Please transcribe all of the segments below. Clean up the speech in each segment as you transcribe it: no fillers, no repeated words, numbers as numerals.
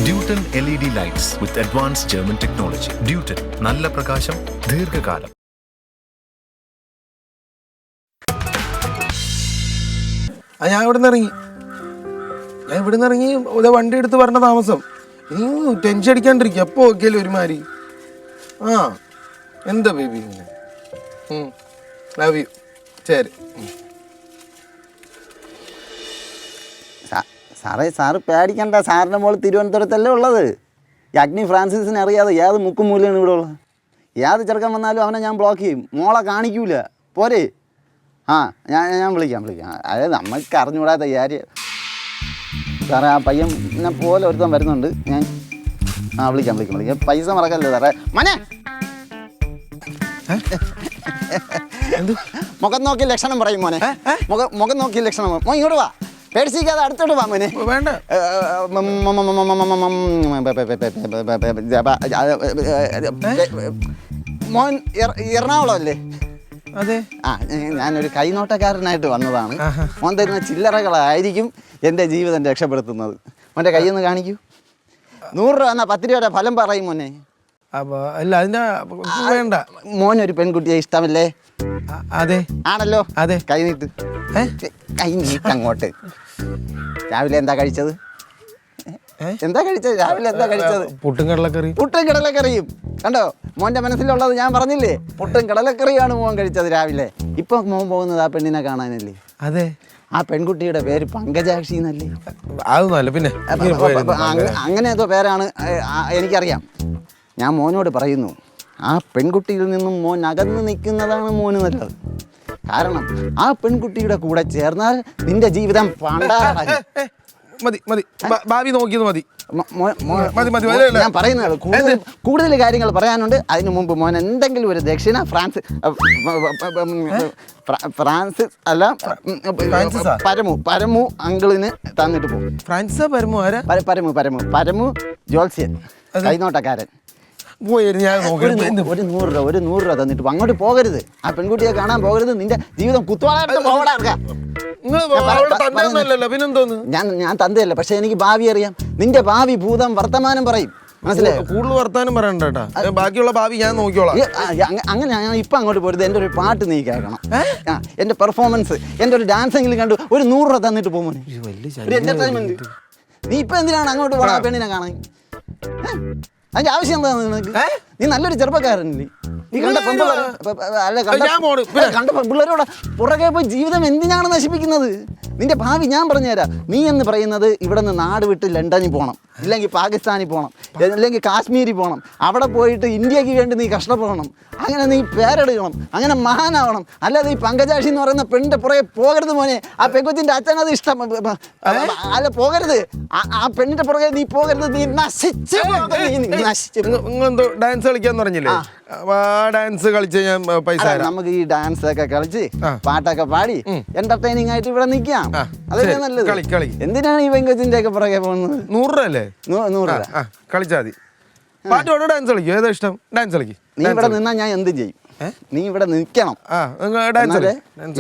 ഡ്യൂട്ടൺ LED lights വിത്ത് advance German technology. ഡ്യൂട്ടൺ, നല്ല പ്രകാശം ദീർഘകാലം. ഞാൻ ഇവിടുന്ന് ഇറങ്ങി വണ്ടി എടുത്ത് പറഞ്ഞ താമസം. നീ ടെൻഷൻ അടിക്കാണ്ടിരിക്കുക. അപ്പൊ ഓക്കെയല്ലേ ഒരുമാതിരി. ആ എന്താ ബേബി, ലവ് യു. ശരി സാറ് പേടിക്കണ്ട. സാറിൻ്റെ മോൾ തിരുവനന്തപുരത്തല്ലേ ഉള്ളത്. ഈ അഗ്നി ഫ്രാൻസിസിനെ അറിയാതെ ഏത് മുക്കും മൂലയാണ് ഇവിടെ ഉള്ളത്. ഏത് ചെറുക്കൻ വന്നാലും അവനെ ഞാൻ ബ്ലോക്ക് ചെയ്യും. മോളെ കാണിക്കൂല. പോരെ? ആ ഞാൻ വിളിക്കാം. അതായത് നമുക്ക് അറിഞ്ഞുകൂടാത്ത കാര്യം. സാറേ, ആ പയ്യനെ പോലെ ഒരുത്തം വരുന്നുണ്ട്. ഞാൻ വിളിക്കാം. പൈസ മറക്കല്ലേ സാറേ. മനെ മുഖം നോക്കി ലക്ഷണം പറയും മോനെ. മുഖം നോക്കി ലക്ഷണം. മോൻ ഇങ്ങോട്ട് വാ. പേടിച്ചിരിക്കാതെ അടുത്തോട്ട് വാ മോനെ. വേണ്ട. മോൻ എറണാകുളം അല്ലേ? അതെ. ഞാനൊരു കൈനോട്ടക്കാരനായിട്ട് വന്നതാണ്. മോൻ തരുന്ന ചില്ലറകളായിരിക്കും എൻ്റെ ജീവിതം രക്ഷപ്പെടുത്തുന്നത്. മോൻ്റെ കയ്യൊന്ന് കാണിക്കൂ. 100 രൂപ എന്നാൽ 10 രൂപയുടെ ഫലം പറയും മോനെ. അല്ല, അതിന്റെ വേണ്ട. മോനൊരു പെൺകുട്ടിയെ ഇഷ്ടമല്ലേ? അതെ. ആണല്ലോ. അതെ. കൈ നീട്ട്. കൈ നീട്ടങ്ങോട്ട്. രാവിലെ എന്താ കഴിച്ചത്? രാവിലെ എന്താ കഴിച്ചത്? പുട്ടും കടലക്കറിയും. കണ്ടോ, മോന്റെ മനസ്സിലുള്ളത് ഞാൻ പറഞ്ഞില്ലേ? പുട്ടും കടലക്കറിയാണ് മോൻ കഴിച്ചത് രാവിലെ. ഇപ്പൊ മോൻ പോകുന്നത് ആ പെണ്ണിനെ കാണാനല്ലേ? അതെ. ആ പെൺകുട്ടിയുടെ പേര് പങ്കജാക്ഷി എന്നല്ലേ? അതൊന്നുമല്ല. പിന്നെ അങ്ങനെ ഏതോ പേരാണ് എനിക്കറിയാം. ഞാൻ മോനോട് പറയുന്നു, ആ പെൺകുട്ടിയിൽ നിന്നും മോൻ അകന്ന് നിൽക്കുന്നതാണ് മോന് നല്ലത്. കാരണം ആ പെൺകുട്ടിയുടെ കൂടെ ചേർന്നാൽ നിന്റെ ജീവിതം പണ്ടാറായി. മതി. ഭാവി നോക്കിയത് മതി. ഞാൻ പറയുന്നത് കൂടുതൽ കാര്യങ്ങൾ പറയാനുണ്ട്. അതിനു മുമ്പ് മോൻ എന്തെങ്കിലും ഒരു ദക്ഷിണ ഫ്രാൻസിസ് അല്ല പരമു അങ്കിളിന് തന്നിട്ട് പോകും. ഫ്രാൻസിസ് പരമു ജോത്സ്യൻ, കൈനോട്ടക്കാരൻ. ഒരു 100 രൂപ തന്നിട്ട് അങ്ങോട്ട് പോകരുത്. ആ പെൺകുട്ടിയെ കാണാൻ പോകരുത്. നിന്റെ ജീവിതം കുത്തുവാളായിട്ട് പോകടാ. ഞാൻ തന്തയല്ല, പക്ഷെ എനിക്ക് ഭാവി അറിയാം. നിന്റെ ഭാവി ഭൂതം വർത്തമാനം പറയും. മനസ്സിലായോ? കൂടുതൽ വർത്താനം പറയണ്ട. ബാക്കിയുള്ള ഭാവി ഞാൻ നോക്കിയോളാം. അങ്ങനെ ഞാൻ ഇപ്പൊ അങ്ങോട്ട് പോരുത്. എൻ്റെ ഒരു പാട്ട് നീ കേൾക്കണം. എൻ്റെ പെർഫോമൻസ്, എൻ്റെ ഒരു ഡാൻസ് എങ്കിലും കണ്ടു. ഒരു 100 രൂപ തന്നിട്ട് പോകുമോ? ഒരു എന്റർടൈൻമെന്റ്. നീ ഇപ്പൊ എന്തിനാണ് അങ്ങോട്ട് പോണ ആ പെണ്ണിനെ കാണാൻ? അതിന്റെ ആവശ്യം എന്താണ് നിനക്ക്? നീ നല്ലൊരു ചെറുപ്പക്കാരനല്ലേ? നീ കണ്ട പെൺപിള്ളേരോടെ പുറകെ പോയി ജീവിതം എന്തിനാണ് നശിപ്പിക്കുന്നത്? നിന്റെ ഭാവി ഞാൻ പറഞ്ഞുതരാം. നീ എന്ന് പറയുന്നത് ഇവിടെ നിന്ന് നാട് വിട്ട് ലണ്ടനിൽ പോകണം, ഇല്ലെങ്കിൽ പാകിസ്ഥാനിൽ പോകണം, അല്ലെങ്കിൽ കാശ്മീരിൽ പോകണം. അവിടെ പോയിട്ട് ഇന്ത്യക്ക് വേണ്ടി നീ കഷ്ടപ്പെടണം. അങ്ങനെ നീ പേരെടുക്കണം, അങ്ങനെ മഹാനാവണം. അല്ലാതെ ഈ പങ്കജാക്ഷി എന്ന് പറയുന്ന പെണ്ണിന്റെ പുറകെ പോകരുത് മോനെ. ആ പെൺകൊച്ചിന്റെ അച്ഛനത് ഇഷ്ടം അല്ല, പോകരുത്. ആ പെണ്ണിന്റെ പുറകെ നീ പോകരുത്. നീ നശിച്ചു. ഡാൻസ് കളിക്കാന്ന് പറഞ്ഞില്ലേ? ഡാൻസ് കളിച്ച് ഞാൻ പൈസ നമുക്ക് ഈ ഡാൻസ് ഒക്കെ കളിച്ച് പാട്ടൊക്കെ പാടി എന്റർടൈനിങ് ആയിട്ട് ഇവിടെ നിൽക്കാം. അതല്ലേ നല്ലത്. എന്തിനാണ് ഈ പെൺകൊച്ചിന്റെ ഒക്കെ പുറകെ പോകുന്നത്? 100 രൂപ അല്ലേ? 100 രൂപ കളിച്ചാൽ മതി. പാട്ടോട് ഡാൻസ് കളിക്കും. ഏതാ ഇഷ്ടം? ഡാൻസ് കളിക്കും. നീ ഇവിടെ നിന്നാ ഞാൻ എന്ത് ചെയ്യും? നീ ഇവിടെ നിൽക്കണം.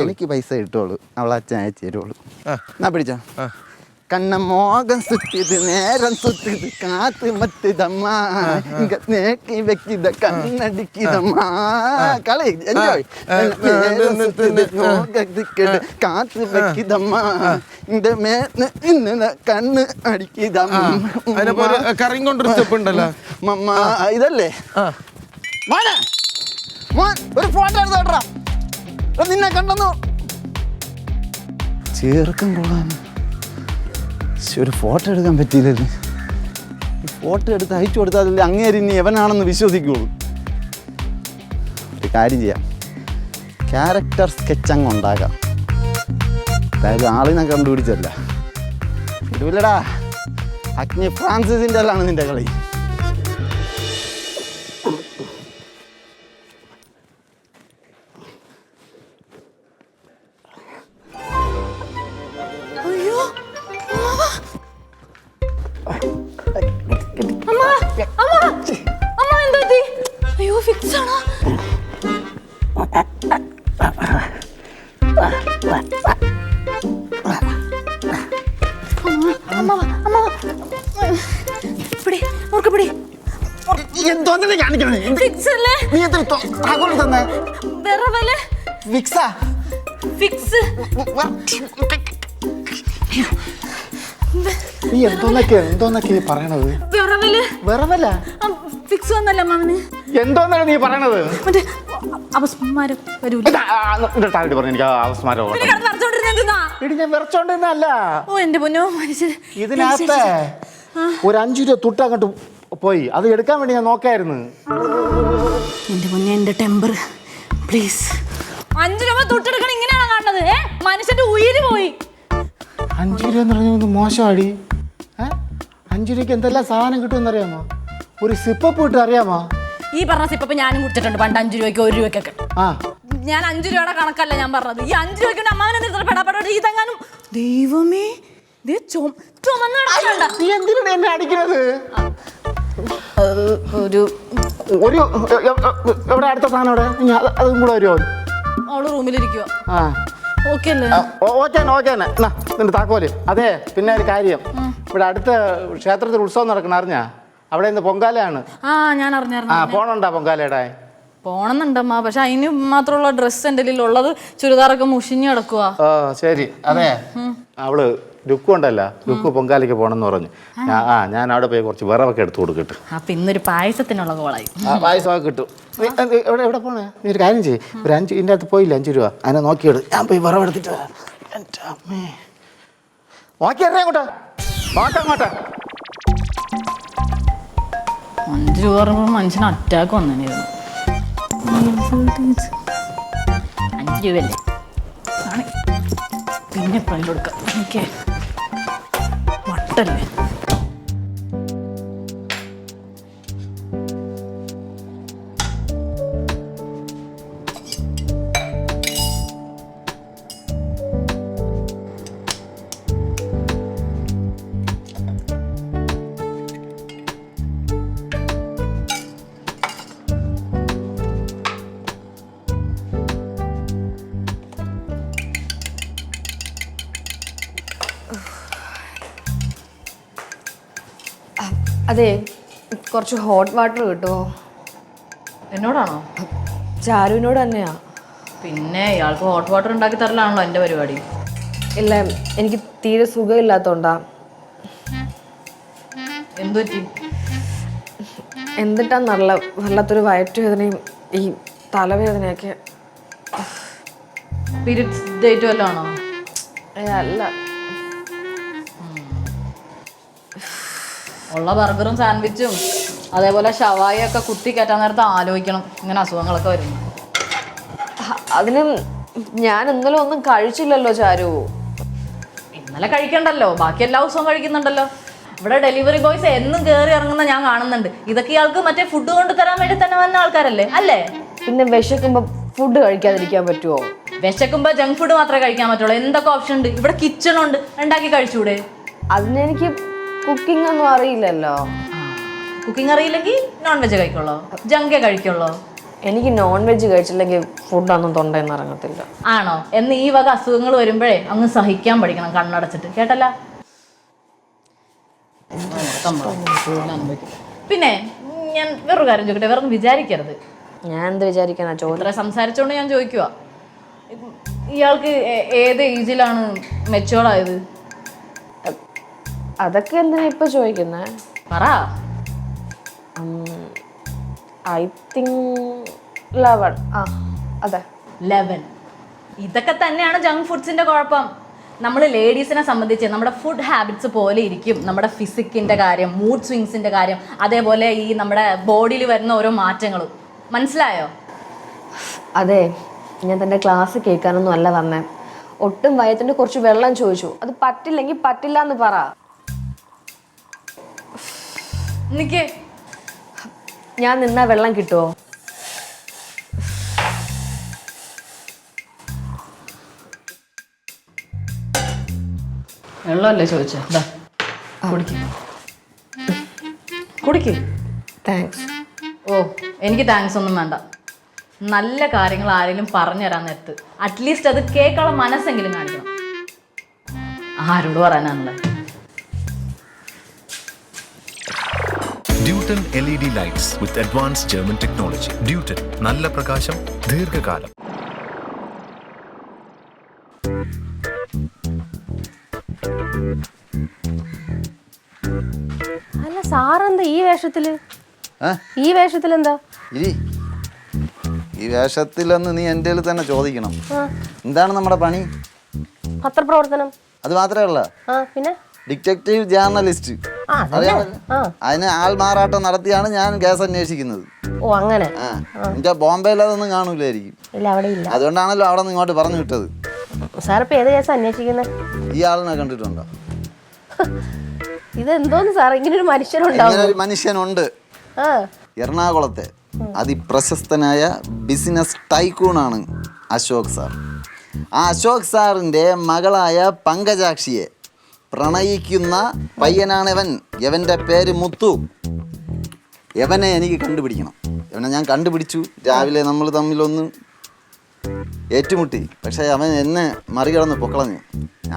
എനിക്ക് പൈസ കിട്ടുള്ളൂ. അവളെ അച്ഛൻ അയച്ചു തരുള്ളൂ. എന്നാ പിടിച്ചോ. കണ്ണമോകം സുത്തിത് നേരം സുത്തിത് കാത്ത് മത്തിതമ്മ നേക്കി വെക്കിത കണ്ണടിക്കിതമ്മ കളി എൻജോയ് കാത്ത് വെക്കിതമ്മ ഇന്റെ മേന്ന് ഇന്ന കണ്ണ് അടിക്കിതമ്മ. കറിയും കൊണ്ടൊരു സ്റ്റെപ്പ് ഉണ്ടല്ലോ മമ്മ. ഇതല്ലേ മോനെ? മോൻ ഒരു ഫോട്ടോ എടുത്തോട്ടാ. നിന്നെ കണ്ടെന്നു ചേർക്കം കൊള്ളാൻ. ഒരു ഫോട്ടോ എടുക്കാൻ പറ്റിയില്ലല്ലേ? ഫോട്ടോ എടുത്ത് അയച്ചു കൊടുത്താലല്ലേ അങ്ങേര് ഇനി എവനാണെന്ന് വിശ്വസിക്കുള്ളൂ. ഒരു കാര്യം ചെയ്യാം, ക്യാരക്ടർ സ്കെച്ച് അങ്ങ് ഉണ്ടാക്കാം. അതായത് ആളിനെ കണ്ടുപിടിച്ചല്ല. ഇടൂല്ലടാ, അഗ്നി ഫ്രാൻസിസിൻ്റെ എല്ലാണ് നിന്റെ കളി. അയ്യോ, ഫിക്സ് ആണോ? ഓർക്കപ്പിടി. എന്തോന്നെ കാണിക്കണേ? ഫിക്സ് അല്ലേ? നീ എത്ര താക്കോല് തന്നെ? വിറവല്. ഫിക്സാ? ഫിക്സ്. നീ എന്തോന്നൊക്കെ പറയണത്? വിറവല്. വിറവല്ല. ഫിക്സ് വന്നല്ലേ അമ്മാവന്? എന്തോന്നാണ് നീ പറയണത്? മറ്റേ അപസ്മാരം വരൂല. പറഞ്ഞു എനിക്ക് അവസ്മാരം. ഞാൻ വിറച്ചോണ്ടിരുന്നല്ല. ഓ എന്റെ പൊന്നോ മനുഷ്യൻ. ഇതിനകത്ത് ഒരു 5 രൂപ തുട്ട് അങ്ങോട്ട് പോയി, അത് എടുക്കാൻ വേണ്ടി ഞാൻ നോക്കായിരുന്നു. എന്റെ പൊന്നെ എന്റെ ടെമ്പർ പ്ലീസ്. 5 രൂപ തൊട്ടെടുക്കണം ഇങ്ങനെയാണ് കാണുന്നത്? മനുഷ്യന്റെ ഉയിര് പോയി. 5 രൂപ എന്ന് പറഞ്ഞ മോശമാടി. 5 രൂപയ്ക്ക് എന്തെല്ലാം സാധനം കിട്ടുമെന്നറിയാമോ? ഒരു സിപ്പപ്പ് കിട്ടും അറിയാമോ? ഈ പറഞ്ഞ സിപ്പപ്പ് ഞാനും കുടിച്ചിട്ടുണ്ട് പണ്ട് 5 രൂപയ്ക്ക് 1 രൂപയ്ക്കൊക്കെ. ഞാൻ 5 രൂപയുടെ കണക്കല്ല ഞാൻ പറഞ്ഞത്. ഈ 5 രൂപയ്ക്ക് അമ്മാവനെ നിർത്തണം പെടാപ്പെടോട്ട് ഈ തെങ്ങാനും. ദൈവമേ നീ എന്തിനാണ് എന്നെ അടിക്കുന്നത്? ഒരു എവിടെ അടുത്ത സാധനം എവിടെ? അതും കൂടെ വരുമോ? അവള് റൂമിലിരിക്കുക. ഓക്കെ അല്ലേ? ഓക്കെ നിന്റെ താക്കോല്. അതെ, പിന്നെ ഒരു കാര്യം, ഇവിടെ അടുത്ത ക്ഷേത്രത്തിൽ ഉത്സവം നടക്കണം അറിഞ്ഞാ? അവിടെ ഇന്ന് പൊങ്കാലയാണ്. ഞാൻ അറിഞ്ഞായിരുന്നു. പോണുണ്ടാ പൊങ്കാലയുടെ? പോണെന്നുണ്ടമ്മ, പക്ഷെ അതിന് മാത്രമുള്ള ഡ്രസ്സ് എൻ്റെ ഉള്ളത് ചുരിദാറൊക്കെ മുഷിഞ്ഞ് കിടക്കുക. ശരി. അതെ, അവള് ലുക്കു ഉണ്ടല്ല, ലുക്കു പൊങ്കാലയ്ക്ക് പോണെന്ന് പറഞ്ഞു. ഞാൻ അവിടെ പോയി കുറച്ച് വിറവൊക്കെ എടുത്തു കൊടുക്കട്ടെ. അപ്പൊ ഇന്നൊരു പായസത്തിനുള്ള കോളായി. പായസമൊക്കെ കിട്ടും. എവിടെ പോണേ? നീ ഒരു കാര്യം ചെയ്യ്, ഒരു 5 ഇതിൻ്റെ അകത്ത് പോയില്ല 5 രൂപ, അതിനെ നോക്കിയെടു. ഞാൻ പോയി വിറവെടുത്തിട്ട് വരാം. എൻ്റെ അമ്മേ, നോക്കിയറിയാം അങ്ങോട്ടാ, നോക്കങ്ങോട്ടാ. 5 രൂപ പറയുമ്പോൾ മനുഷ്യന് അറ്റാക്ക് വന്നിരുന്നു. 5 രൂപയല്ലേ ആണ്, പിന്നെ എപ്പോഴും കൊടുക്കാം. എനിക്ക് വട്ടല്ലേ. അതെ, കുറച്ച് ഹോട്ട് വാട്ടർ കിട്ടുമോ? എന്നോടാണോ? ചാരുവിനോട് തന്നെയാ. പിന്നെ ഇയാൾക്ക് ഹോട്ട് വാട്ടർ ഉണ്ടാക്കി തരലാണല്ലോ എൻ്റെ പരിപാടി. ഇല്ല, എനിക്ക് തീരെ സുഖമില്ലാത്തോണ്ടാ. എന്തു പറ്റി? എന്നിട്ടാന്നല്ല, വല്ലാത്തൊരു വയറ്റുവേദനയും ഈ തലവേദനയൊക്കെ. പീരിയഡ്സ് ഡേറ്റ് വല്ലതും ആണോ? അല്ല, ഉള്ള ബർഗറും സാൻഡ്വിച്ചും അതേപോലെ ഷവായൊക്കെ കുത്തി കയറ്റാൻ നേരത്തെ ആലോചിക്കണം ഇങ്ങനെ അസുഖങ്ങളൊക്കെ വരുന്നു. അതിന് ഞാൻ ഇന്നലെ ഒന്നും കഴിച്ചില്ലല്ലോ ചാരു. ഇന്നലെ കഴിക്കണ്ടല്ലോ, ബാക്കി എല്ലാ ദിവസവും കഴിക്കുന്നുണ്ടല്ലോ. ഇവിടെ ഡെലിവറി ബോയ്സ് എന്നും കയറി ഇറങ്ങുന്ന ഞാൻ കാണുന്നുണ്ട്. ഇതൊക്കെ ഇയാൾക്ക് മറ്റേ ഫുഡ് കൊണ്ട് തരാൻ വേണ്ടി തന്നെ വന്ന ആൾക്കാരല്ലേ അല്ലേ? പിന്നെ വിശക്കുമ്പോ ഫുഡ് കഴിക്കാതിരിക്കാൻ പറ്റുമോ? വിശക്കുമ്പോ ജങ്ക് ഫുഡ് മാത്രമേ കഴിക്കാൻ പറ്റുള്ളൂ. എന്തൊക്കെ ഓപ്ഷൻ ഉണ്ട് ഇവിടെ, കിച്ചണുണ്ട്, ഉണ്ടാക്കി കഴിച്ചൂടെ? അതിനെനിക്ക് കുക്കിംഗ് ഒന്നും അറിയില്ലല്ലോ. കുക്കിംഗ് അറിയില്ലെങ്കിൽ നോൺ വെജ് കഴിക്കുള്ളൂ, ജങ്കേ കഴിക്കുള്ളൂ. എനിക്ക് നോൺ വെജ് കഴിച്ചില്ലെങ്കിൽ ഫുഡൊന്നും തൊണ്ടയിൽ ഇറങ്ങത്തില്ല. ആണോ? എന്ന് ഈ വക അസുഖങ്ങൾ വരുമ്പോഴേ അങ്ങ് സഹിക്കാൻ പഠിക്കണം, കണ്ണടച്ചിട്ട്. കേട്ടല്ല? പിന്നെ ഞാൻ വേറൊരു കാര്യം ചോദിക്കട്ടെ, വേറെ ഒന്നും വിചാരിക്കരുത്. ഞാൻ എന്ത് വിചാരിക്കാനാ? ഇത്ര സംസാരിച്ചോണ്ട് ഞാൻ ചോദിക്കുക, ഇയാൾക്ക് ഏത് ഏജിലാണ് മെച്ചോർഡ് ആയത്? അതൊക്കെ എന്തിനാ ഇപ്പൊ ചോദിക്കുന്നേ? പറ. I think 11. അതെ 11. ഇതൊക്കെ തന്നെയാണ് ജങ്ക് ഫുഡ്സിന്റെ കുഴപ്പം. നമ്മൾ ലേഡീസിനെ സംബന്ധിച്ച് നമ്മുടെ ഫുഡ് ഹാബിറ്റ്സ് പോലെ ഇരിക്കും നമ്മുടെ ഫിസിക്കിന്റെ കാര്യം, മൂഡ് സ്വിങ്സിന്റെ കാര്യം, അതേപോലെ ഈ നമ്മുടെ ബോഡിയിൽ വരുന്ന ഓരോ മാറ്റങ്ങളും. മനസ്സിലായോ? അതെ, ഞാൻ തൻ്റെ ക്ലാസ് കേൾക്കാനൊന്നും അല്ല വന്നേ. ഒട്ടും വയറ്റിൻ്റെ കുറച്ച് വെള്ളം ചോദിച്ചു. അത് പറ്റില്ലെങ്കിൽ പറ്റില്ല എന്ന് പറ. നിക്ക്, ഞാൻ നിന്നാ വെള്ളം കിട്ടുമോ? വെള്ളമല്ലേ ചോദിച്ചേ? കുടിക്ക്. താങ്ക്സ്. ഓ, എനിക്ക് താങ്ക്സ് ഒന്നും വേണ്ട. നല്ല കാര്യങ്ങൾ ആരെങ്കിലും പറഞ്ഞു തരാൻ നേരത്ത് അറ്റ്ലീസ്റ്റ് അത് കേൾക്കാനുള്ള മനസ്സെങ്കിലും കാണിക്കണം. ആരോട് പറയാനാണല്ലേ? ഡ്യൂട്ടൺ LED ലൈറ്റ്സ് വിത്ത് അഡ്വാൻസ് ജർമ്മൻ ടെക്നോളജി. ഡ്യൂട്ടൺ, നല്ല പ്രകാശം ദീർഘകാലം. അല്ല സാറെന്താ ഈ വേഷത്തില്? ഏ? ഈ വേഷത്തിലെന്താ? ഇരി, ഈ വേഷത്തിലൊന്ന് നീ എൻ്റെ തന്നെ ചോദിക്കണം. എന്താണ് നമ്മുടെ പണി? പത്രപ്രവർത്തനം. അത് മാത്രമല്ല, പിന്നെ ഡിറ്റക്റ്റീവ് ജേർണലിസ്റ്റ്. അതിന് ആൾമാറാട്ടം നടത്തിയാണ് ഞാൻ കേസ് അന്വേഷിക്കുന്നത്. ഓ അങ്ങനെ. എന്റെ ബോംബെയിൽ അതൊന്നും കാണൂലായിരിക്കും. ഇല്ല, അവിടെ ഇല്ല. അതുകൊണ്ടാണല്ലോ അവിടെ നിന്ന് ഇങ്ങോട്ട് പറഞ്ഞു വിട്ടത്. സാർ ഇപ്പൊ ഏത് കേസ് അന്വേഷിക്കുന്നത്? ഈ ആളിനെ കണ്ടിട്ടുണ്ടോ? ഇതെന്തോന്ന് സാർ, ഇങ്ങനെ ഒരു മനുഷ്യനുണ്ടാവും? ഇങ്ങനെ ഒരു മനുഷ്യനുണ്ട്. എറണാകുളത്തെ അതിപ്രശസ്തനായ ബിസിനസ് ടൈക്കൂണാണ് അശോക് സാർ. ആ അശോക് സാറിൻ്റെ മകളായ പങ്കജാക്ഷിയെ പ്രണയിക്കുന്ന പയ്യനാണ് ഇവൻ. ഇവൻ്റെ പേര് മുത്തു. ഇവനെ എനിക്ക് കണ്ടുപിടിക്കണം. ഇവനെ ഞാൻ കണ്ടുപിടിച്ചു. രാവിലെ നമ്മൾ തമ്മിലൊന്ന് ഏറ്റുമുട്ടി. പക്ഷെ അവൻ എന്നെ മറികടന്ന് പൊക്കളഞ്ഞു.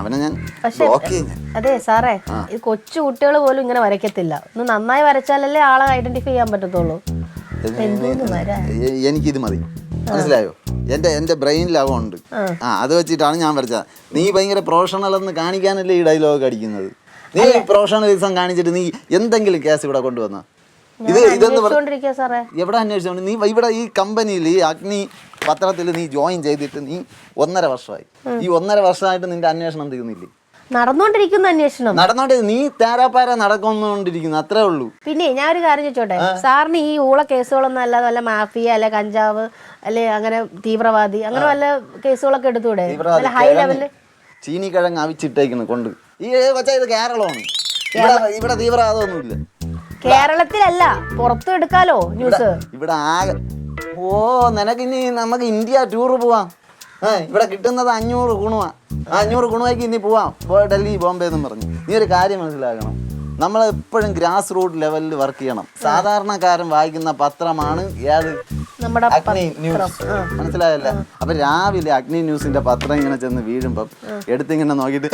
അവനെ ഞാൻ ബ്ലോക്ക് ചെയ്തു. അതെ സാറേ, ഇത് കൊച്ചു കുട്ടികൾ പോലും ഇങ്ങനെ വരയ്ക്കത്തില്ല. ഒന്ന് നന്നായി വരച്ചാലല്ലേ ആളെ ഐഡന്റിഫൈ ചെയ്യാൻ പറ്റത്തുള്ളൂ. എനിക്കിത് മതി, മനസ്സിലായോ? എന്റെ ബ്രെയിനിൽ അവ ഉണ്ട്. അത് വെച്ചിട്ടാണ് ഞാൻ വരച്ചത്. നീ ഭയങ്കര പ്രൊഫഷണൽ എന്ന് കാണിക്കാനല്ലേ ഈ ഡയലോഗ് അടിക്കുന്നത്. നീ പ്രൊഫഷണലിസം കാണിച്ചിട്ട് നീ എന്തെങ്കിലും കേസ് ഇവിടെ കൊണ്ടുവന്ന ഇതെന്ന് എവിടെ അന്വേഷിച്ചോണ്ട്? നീ ഇവിടെ ഈ കമ്പനിയിൽ ഈ അഗ്നി പത്രത്തിൽ നീ ജോയിൻ ചെയ്തിട്ട് നീ 1.5 വർഷമായി. ഈ 1.5 വർഷമായിട്ട് നിന്റെ അന്വേഷണം തീർന്നില്ലേ? നടന്നുകൊണ്ടിരിക്കുന്ന അന്വേഷണം നീ തേരാപ്പാര നടക്കൊന്നുകൊണ്ടിരിക്കുന്നു, അത്രേ ഉള്ളൂ. പിന്നെ ഞാൻ ഒരു കാര്യം ചോദിച്ചോട്ടെ, സാറിന് ഈ ഊള കേസുകളൊന്നും അല്ലാതെ വല്ല മാഫിയ അല്ലെ കഞ്ചാവ് അല്ലെ അങ്ങനെ തീവ്രവാദി അങ്ങനെ വല്ല കേസുകളൊക്കെ എടുത്തൂടെ? ഹൈ ലെവലില് ചീനിക്കിഴങ്ങ് അവിച്ചിട്ടേക്കുന്നു കൊണ്ട്. ഈ കൊച്ചാ ഇത് കേരളമാണ്, ഇവിടെ തീവ്രവാദമൊന്നുമില്ല. കേരളത്തിലല്ല, പുറത്തും എടുക്കാലോ ന്യൂസ്. ഇവിടെ ആകെ നിനക്ക് ഇനി നമുക്ക് ഇന്ത്യ ടൂറ് പോവാം. ഇവിടെ കിട്ടുന്നത് 500 ഗുണമാ. 500 ഗുണമാക്കി ഇനി പോവാം, ഡൽഹി ബോംബെ എന്നും പറഞ്ഞു. നീ ഒരു കാര്യം മനസ്സിലാക്കണം, നമ്മൾ എപ്പോഴും ഗ്രാസ് റൂട്ട് ലെവലിൽ വർക്ക് ചെയ്യണം. സാധാരണക്കാരൻ വായിക്കുന്ന പത്രമാണ് ഏത്? നമ്മുടെ അഗ്നി ന്യൂസ്. മനസ്സിലായല്ലേ? അപ്പൊ രാവിലെ അഗ്നി ന്യൂസിന്റെ പത്രം ഇങ്ങനെ ചെന്ന് വീഴുമ്പം എടുത്തിങ്ങനെ നോക്കിയിട്ട്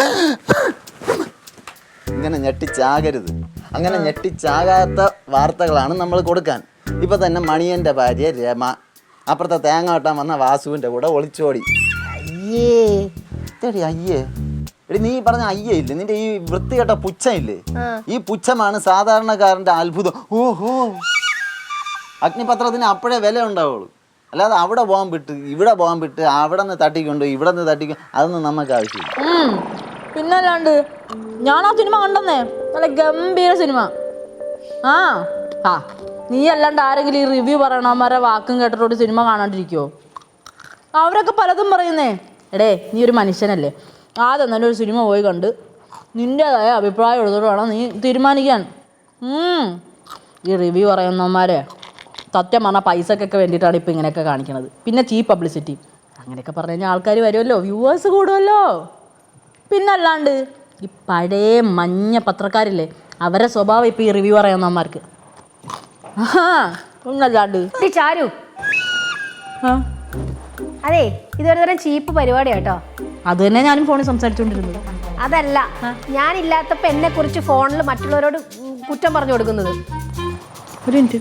ഇങ്ങനെ ഞെട്ടിച്ചാകരുത്. അങ്ങനെ ഞെട്ടിച്ചാകാത്ത വാർത്തകളാണ് നമ്മൾ കൊടുക്കാൻ. ഇപ്പൊ തന്നെ മണിയന്റെ ഭാര്യ രമ അപ്പുറത്തെ തേങ്ങ വെട്ടാൻ വന്ന വാസുവിന്റെ കൂടെ ഒളിച്ചോടി. അയ്യേ എടി, നീ പറഞ്ഞ അയ്യേ ഇല്ലേ, നിന്റെ ഈ വൃത്തികെട്ട പുച്ഛം ഇല്ലേ, ഈ പുച്ഛമാണ് സാധാരണക്കാരന്റെ അത്ഭുതം. ഓഹോ, അഗ്നിപത്രത്തിന് അപ്പോഴേ വില ഉണ്ടാവുള്ളൂ. അല്ലാതെ അവിടെ പോകാൻ വിട്ട് ഇവിടെ പോകാൻ വിട്ട് അവിടെ നിന്ന് തട്ടിക്കൊണ്ട് ഇവിടെ നിന്ന് തട്ടിക്കൊണ്ട് അതൊന്നും നമുക്ക് ആവശ്യമില്ല. പിന്നല്ലാണ്ട് ഞാൻ ആ സിനിമ കണ്ടെന്നേ, നല്ല ഗംഭീര സിനിമ. നീ അല്ലാണ്ട് ആരെങ്കിലും ഈ റിവ്യൂ പറയണമാരെ വാക്കും കേട്ടിട്ടോട് സിനിമ കാണാണ്ടിരിക്കുമോ? അവരൊക്കെ പലതും പറയുന്നേ. എടേ, നീ ഒരു മനുഷ്യനല്ലേ, ആദ്യം തന്നെ ഒരു സിനിമ പോയി കണ്ട് നിൻ്റെതായ അഭിപ്രായം എടുത്തിട്ട് വേണം നീ തീരുമാനിക്കാൻ. ഈ റിവ്യൂ പറയുന്നവന്മാരെ സത്യം പറഞ്ഞാൽ പൈസക്കൊക്കെ വേണ്ടിയിട്ടാണ് ഇപ്പോൾ ഇങ്ങനെയൊക്കെ കാണിക്കണത്. പിന്നെ ചീപ്പ് പബ്ലിസിറ്റി അങ്ങനെയൊക്കെ പറഞ്ഞു കഴിഞ്ഞാൽ ആൾക്കാർ വരുമല്ലോ, വ്യൂവേഴ്സ് കൂടുമല്ലോ. പിന്നല്ലാണ്ട് ഈ പഴയ മഞ്ഞ പത്രക്കാരില്ലേ, അവരെ സ്വഭാവം ഇപ്പം ഈ റിവ്യൂ പറയുന്നവന്മാർക്ക്. ഒന്നല്ലാണ്ട് ചാരു, അതെ ഇതൊരു തരം ചീപ്പ് പരിപാടി കേട്ടോ. അത് തന്നെ ഞാനും ഫോണിൽ സംസാരിച്ചുകൊണ്ടിരുന്നത്. അതല്ല, ഞാനില്ലാത്തപ്പോൾ എന്നെ കുറിച്ച് ഫോണിൽ മറ്റുള്ളവരോട് കുറ്റം പറഞ്ഞു കൊടുക്കുന്നത്. ഒരു മിനിറ്റ്,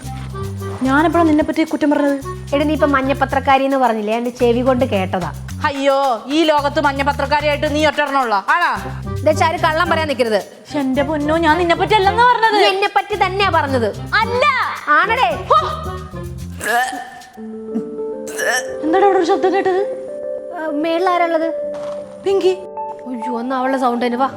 ഞാനെപ്പോഴാണ് നിന്നെ പറ്റി കുറ്റം പറഞ്ഞത്? എടി, നീ ഇപ്പം മഞ്ഞപ്പത്രക്കാരി എന്ന് പറഞ്ഞില്ലേ, എൻ്റെ ചെവി കൊണ്ട് കേട്ടതാ. അയ്യോ, ഈ ലോകത്ത് മഞ്ഞപത്രക്കാരിയായിട്ട് നീ ഒറ്റ ആണോ? ചാരു, കള്ളം പറയാൻ നിൽക്കരുത്. എന്റെ പൊന്നോ, ഞാൻ നിന്നെ പറ്റി അല്ലെന്ന് പറഞ്ഞത്. എന്നെ പറ്റി തന്നെയാ പറഞ്ഞത്. അല്ല, ആണടേ. എന്താടാ അവിടെ ഒരു ശബ്ദം കേട്ടത്? മേളിലാരുള്ളത്? പിങ്കി. അയ്യോ, എന്നാ അവളുടെ സൗണ്ട് തന്നെ. വാ.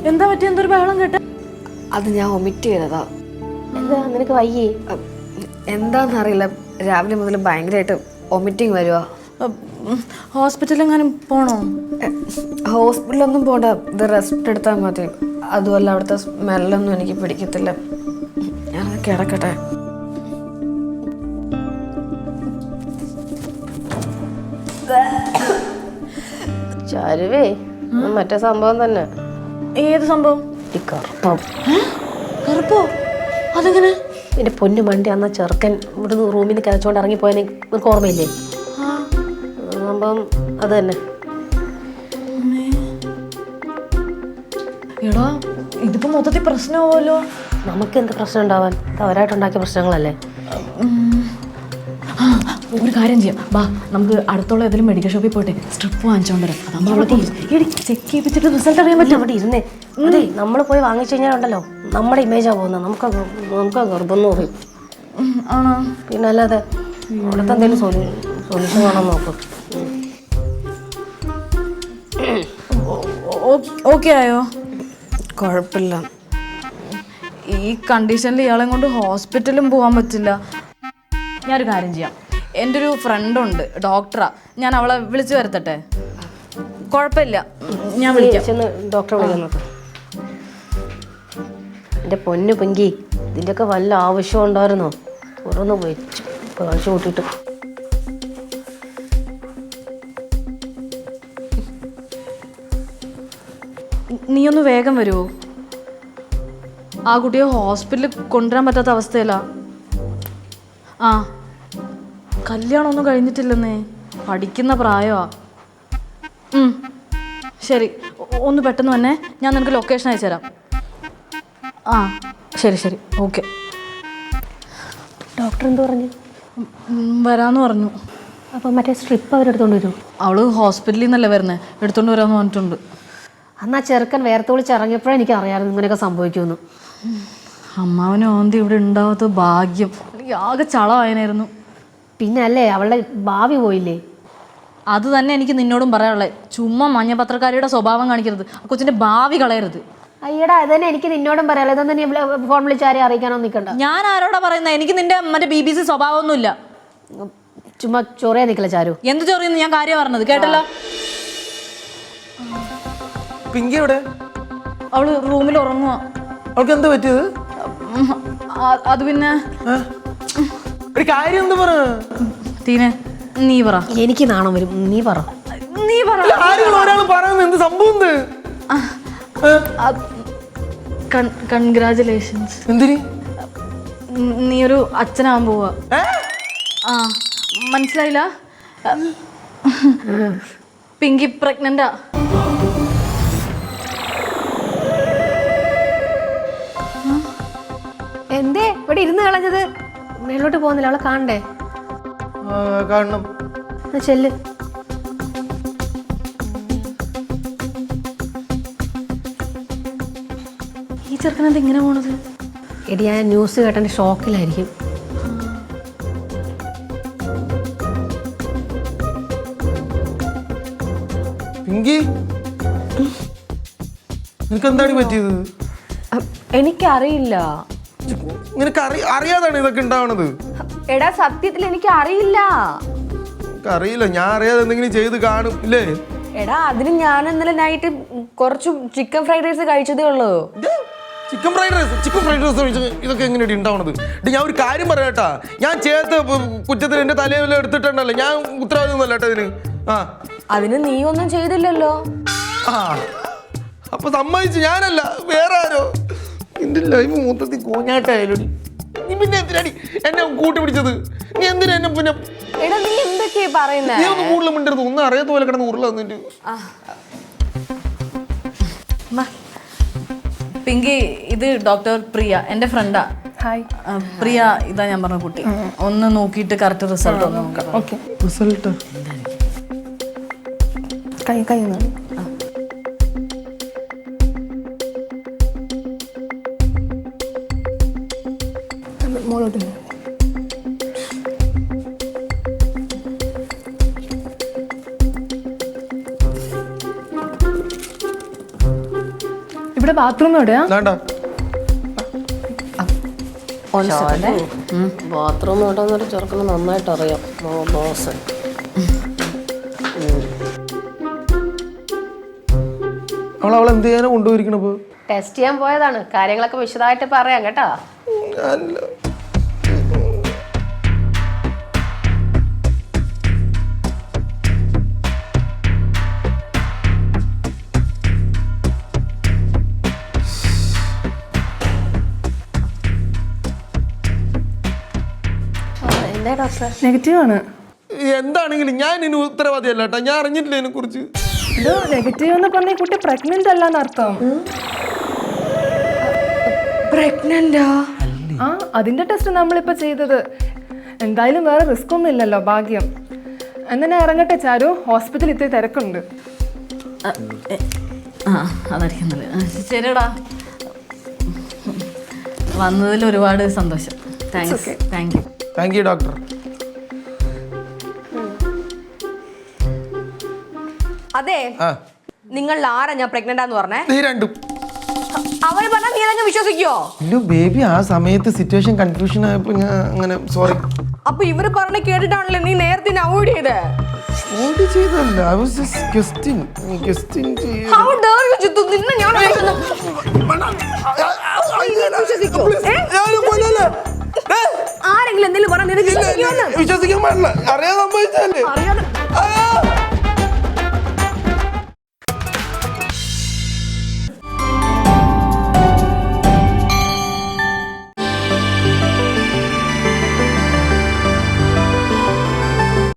എന്താ പറ്റി? എന്തൊരു ബഹളം കേട്ട? അത് ഞാൻ ഒമിറ്റ് ചെയ്തതാ. എന്താ നിനക്ക് വയ്യേ? എന്താന്നറിയില്ല, രാവിലെ മുതൽ ഭയങ്കരമായിട്ട് വൊമിറ്റിങ് വരുവാ. ഹോസ്പിറ്റലെങ്ങാനും പോണോ? ഹോസ്പിറ്റലൊന്നും പോണ്ട, ഇത് റെസ്റ്റ് എടുത്താൽ മതി. അതുമല്ല അവിടുത്തെ സ്മെല്ലൊന്നും എനിക്ക് പിടിക്കത്തില്ല. ഞാനത് കിടക്കട്ടെ. ചരുവേ, മറ്റേ സംഭവം തന്നെ. ഏത് സംഭവം? ഈ കറുപ്പം. കറുപ്പോ? അതെങ്ങനെ? എൻ്റെ പൊന്നു മണ്ടി അന്ന ചെറുക്കൻ ഇവിടുന്ന് റൂമിൽ നിന്ന് കിതച്ചോണ്ട് ഇറങ്ങിപ്പോയാൽ നിനക്ക് ഓർമ്മയില്ലേ? അപ്പം അത് തന്നെ. എടാ ഇതിപ്പോ മൊത്തത്തിൽ പ്രശ്നമാവുമല്ലോ. നമുക്ക് എന്ത് പ്രശ്നം ഉണ്ടാവാൻ? ഇത് അവരായിട്ടുണ്ടാക്കിയ പ്രശ്നങ്ങളല്ലേ. ഒരു കാര്യം ചെയ്യാം, ബാ നമുക്ക് അടുത്തുള്ള ഏതെങ്കിലും മെഡിക്കൽ ഷോപ്പിൽ പോയിട്ട് സ്ട്രിപ്പ് വാങ്ങിച്ചോണ്ട് വരാം. ചെക്ക് ചെയ്യിപ്പിച്ചിട്ട് റിസൾട്ട് അറിയാൻ പറ്റും. അവിടെ ഇരുന്നേ. അതെ, നമ്മൾ പോയി വാങ്ങിച്ചു കഴിഞ്ഞാലുണ്ടല്ലോ നമ്മുടെ ഇമേജാ പോകുന്നത്. നമുക്ക് ഗർഭം പറയും. ആണോ? പിന്നെ അല്ലാതെ അവിടുത്തെ എന്തെങ്കിലും സൊല്യൂഷൻ കാണാൻ നോക്കും. ഓക്കെ ആയോ? കുഴപ്പമില്ല. ഈ കണ്ടീഷനിൽ ഇയാളെ കൊണ്ട് ഹോസ്പിറ്റലും പോകാൻ പറ്റില്ല. ഞാനൊരു കാര്യം ചെയ്യാം, എൻ്റെ ഒരു ഫ്രണ്ടുണ്ട്, ഡോക്ടറാ, ഞാൻ അവളെ വിളിച്ചു വരുത്തട്ടെ? കുഴപ്പമില്ല, ഞാൻ വിളിക്കാം. ഡോക്ടറെ വിളിക്കാൻ നോക്കാം. എൻ്റെ പൊന്നു പെങ്കി, ഇതിൻ്റെയൊക്കെ വല്ല ആവശ്യം ഉണ്ടായിരുന്നോ? ഓരോന്ന് വെച്ച് കാണിച്ചു കൂട്ടിയിട്ട്. നീ ഒന്ന് വേഗം വരുമോ? ആ കുട്ടിയെ ഹോസ്പിറ്റലിൽ കൊണ്ടുവരാൻ പറ്റാത്ത അവസ്ഥയല്ല. ആ, കല്യാണമൊന്നും കഴിഞ്ഞിട്ടില്ലെന്നേ, പഠിക്കുന്ന പ്രായമാ. ശരി, ഒന്ന് പെട്ടെന്ന് വന്നേ, ഞാൻ നിനക്ക് ലൊക്കേഷൻ അയച്ചു തരാം. ആ ശരി ശരി, ഓക്കെ. ഡോക്ടർ എന്ത് പറഞ്ഞു? വരാമെന്ന് പറഞ്ഞു. അപ്പം മറ്റേ സ്ട്രിപ്പ് അവരെടുത്തോണ്ട് വരൂ. അവള് ഹോസ്പിറ്റലിൽ നിന്നല്ലേ വരുന്നത്, എടുത്തോണ്ട് വരാമെന്ന് പറഞ്ഞിട്ടുണ്ട്. അന്ന് ആ ചെറുക്കൻ വേർത്ത് വിളിച്ച് ഇറങ്ങിയപ്പോഴേ എനിക്ക് അറിയാമായിരുന്നു ഇങ്ങനെയൊക്കെ സംഭവിക്കുമെന്ന്. അമ്മാവനും ഓന്തി ഇവിടെ ഉണ്ടാവാത്ത ഭാഗ്യം, അല്ലെങ്കിൽ ആകെ ചളമായനായിരുന്നു. പിന്നെ അല്ലേ അവളുടെ ഭാവി പോയില്ലേ? അത് തന്നെ എനിക്ക് നിന്നോടും പറയാനുള്ളത്. ചുമ്മാ മഞ്ഞപത്രക്കാരിയുടെ സ്വഭാവം കാണിക്കരുത്, ആ കൊച്ചിന്റെ ഭാവി കളയരുത്. അയ്യടാ, അത് തന്നെ എനിക്ക് നിന്നോടും പറയാലോ. ഇതൊന്നും നീ ഫോൺ വിളിച്ച് ആരെയും അറിയിക്കാനോ നിൽക്കണ്ട. ഞാൻ ആരോടാ പറയുന്നത്? എനിക്ക് നിന്റെ മറ്റേ BBC സ്വഭാവമൊന്നുമില്ല. ചുമ്മാ ചൊറിയാ നിൽക്കില്ല ചാരു. എന്ത് ചൊറിയെന്ന് ഞാൻ കാര്യം പറഞ്ഞത് കേട്ടല്ലോ. പിങ്കി എവിടെ? അവള് റൂമിൽ ഉറങ്ങുക. അവൾക്ക് എന്താ പറ്റിയത്? അത് പിന്നെ ഒരു കാര്യം എന്താ പറ തീനെ, നീ പറ. എനിക്ക് നാണം വരും, നീ പറ. നീ പറ. ഒരാൾ പറയുന്നത് എന്ത് സംഭവം? കൺഗ്രാജുലേഷൻസ്. എന്തിന്? നീ ഒരു അച്ഛനാവാൻ പോവാ. ആ, മനസ്സിലായില്ല? പിങ്കി പ്രഗ്നന്റാ. എന്തേ ഇവിടെ ഇരുന്ന് കളഞ്ഞത്? മേലോട്ട് പോകുന്നില്ല, അവളെ കാണണ്ടേ? കാണണം. ചെല്ല്. ഈ ചെറുക്കനെന്താ ഇങ്ങനെ പോണത്? എടി, ഞാൻ ന്യൂസ് കേട്ടെ ഷോക്കിലായിരിക്കും. പിങ്കി, നിനക്ക് എന്താണ് പറ്റിയത്? എനിക്കറിയില്ല. നിനക്ക് അറിയാതാണ് ഇതൊക്കെ ഉണ്ടാവണത്? എടാ സത്യത്തിൽ എനിക്ക് അറിയില്ല. അറിയില്ല, ഞാൻ അറിയാതെ എന്തെങ്കിലും ചെയ്ത് കാണും ഇല്ലേ? എടാ അതിന് ഞാൻ ഇന്നലെ നൈറ്റ് കുറച്ച് ചിക്കൻ ഫ്രൈഡ് റൈസ് കഴിച്ചതേ ഉള്ളൂ. ചിക്കൻ ഫ്രൈഡ് റൈസ് ഇതൊക്കെ എങ്ങനെയാണ് ഉണ്ടാവണത്? ഞാൻ ഒരു കാര്യം പറയാട്ടാ, ഞാൻ ചേർത്ത കുറ്റത്തിന് എന്റെ തലയിൽ എടുത്തിട്ടുണ്ടല്ലോ, ഞാൻ ഉത്തരവാദിത്വം അല്ലേട്ടാ ഇതിന്. അതിന് നീ ഒന്നും ചെയ്തില്ലല്ലോ. അപ്പൊ സമ്മതിച്ചു, ഞാനല്ല വേറെ ആരോ. നിന്റെ ലൈഫ് മൊത്തത്തിൽ കോഞ്ഞാട്ടായാലും നീ പിന്നെ എന്തിനാടി എന്നെ കൂട്ടി പിടിച്ചത്? നീ എന്തിനാ എന്നെ പിന്നെ? എടാ നീ എന്തൊക്കെയാ പറയുന്നേ? നീ ഒന്ന് കൂടുതൽ മിണ്ടരുത്, ഒന്നും അറിയാത്ത പോലെ കിടന്ന് ഉരുള വന്നിട്ട്. പിങ്കി, ഇത് ഡോക്ടർ പ്രിയ, എൻ്റെ ഫ്രണ്ടാ. ഹായ്. പ്രിയ, ഇതാ ഞാൻ പറഞ്ഞ കുട്ടി. ഒന്ന് നോക്കിയിട്ട് കറക്റ്റ് റിസൾട്ട് ഒന്ന് നോക്കാം. ഓക്കെ. റിസൾട്ട് കൈ മോളോട്ട് ഇവിടെ ബാത്റൂം എവിടെയാ? ബാത്റൂം എവിടെന്നൊരു ചെറുക്കന് നന്നായിട്ട് അറിയാം. ബോസ് അവൾ എന്ത് ചെയ്യാനാ കൊണ്ടുപോയിരിക്കണപ്പോ? ടെസ്റ്റ് ചെയ്യാൻ പോയതാണ്. കാര്യങ്ങളൊക്കെ വിശദമായിട്ട് പറയാം കേട്ടോ. അല്ലേ ഡോക്ടർ? നെഗറ്റീവ് ആണ്. എന്താണെങ്കിലും ഞാൻ ഇനി ഉത്തരവാദിയല്ല കേട്ടോ, ഞാൻ അറിഞ്ഞിട്ടില്ല ഇതിനെ കുറിച്ച്. ഇത് നെഗറ്റീവ് എന്ന് പറഞ്ഞ കുട്ടി പ്രഗ്നന്റ് അല്ലാന്ന് അർത്ഥം. പ്രഗ്നന്റാ? ആ അതിന്റെ ടെസ്റ്റ് നമ്മളിപ്പോ ചെയ്തത്. എന്തായാലും വേറെ റിസ്ക് ഒന്നും ഇല്ലല്ലോ, ഭാഗ്യം. എന്നാ ഇറങ്ങട്ടെ ചാരു, ഹോസ്പിറ്റലിൽ ഇത്തിരി തിരക്കുണ്ട്. അതായിരിക്കും നല്ലത്. ശരിടാ, വന്നതിൽ ഒരുപാട് സന്തോഷം. താങ്ക്സ്. Thank you doctor. അതെ, നിങ്ങൾ ആരാ ഞാൻ പ്രഗ്നന്റ് ആന്ന് പറഞ്ഞേ? നീ രണ്ടും. അവര് പറഞ്ഞാൽ നീ അതങ്ങ് വിശ്വസിക്കോ? ഇല്ല ബേബി, ആ സമയത്ത് സിറ്റുവേഷൻ കൺഫ്യൂഷൻ ആയപ്പോ ഞാൻ അങ്ങനെ സോറി. അപ്പൊ ഇവര് പറഞ്ഞ കേട്ടിട്ടാണല്ലോ നീ നേരത്തെ അവോയ്ഡ് ചെയ്തേ? ചെയ്തല്ല, I was just guessing ചെയ്യ. How dare you, Jithu? നിന്നെ ഞാൻ വിശ്വസിക്കോ? ആരെങ്കിലും എന്തെങ്കിലും പറഞ്ഞാൽ വിശ്വസിക്കാൻ പാടില്ല, അറിയാൻ സംഭവിച്ചല്ലേ.